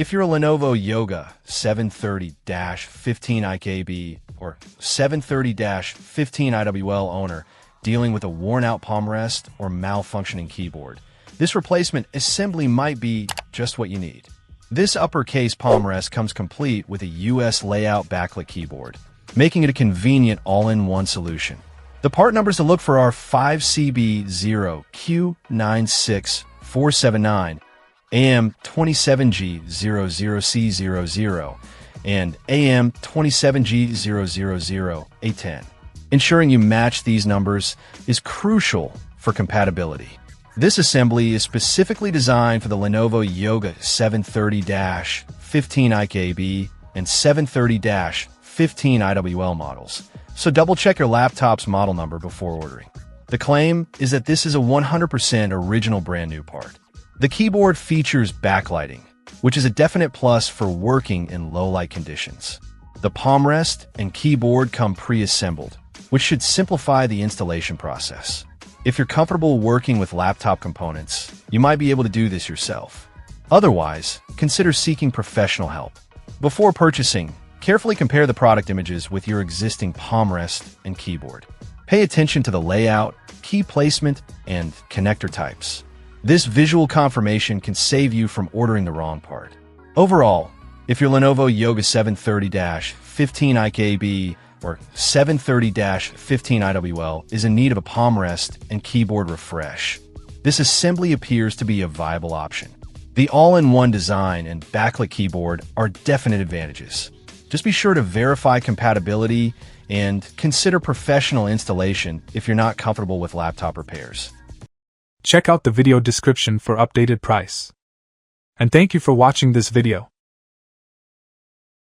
If you're a Lenovo Yoga 730-15IKB or 730-15IWL owner dealing with a worn-out Palmrest or malfunctioning keyboard, this replacement assembly might be just what you need. This uppercase Palmrest comes complete with a US layout backlit keyboard, making it a convenient all-in-one solution. The part numbers to look for are 5CB0Q96479, AM27G00C00, and AM27G000A10. Ensuring you match these numbers is crucial for compatibility. This assembly is specifically designed for the Lenovo Yoga 730-15IKB and 730-15IWL models, so double-check your laptop's model number before ordering. The claim is that this is a 100% original brand-new part. The keyboard features backlighting, which is a definite plus for working in low-light conditions. The Palmrest and keyboard come pre-assembled, which should simplify the installation process. If you're comfortable working with laptop components, you might be able to do this yourself. Otherwise, consider seeking professional help. Before purchasing, carefully compare the product images with your existing Palmrest and keyboard. Pay attention to the layout, key placement, and connector types. This visual confirmation can save you from ordering the wrong part. Overall, if your Lenovo Yoga 730-15IKB or 730-15IWL is in need of a Palmrest and keyboard refresh, this assembly appears to be a viable option. The all-in-one design and backlit keyboard are definite advantages. Just be sure to verify compatibility and consider professional installation if you're not comfortable with laptop repairs. Check out the video description for updated price. And thank you for watching this video.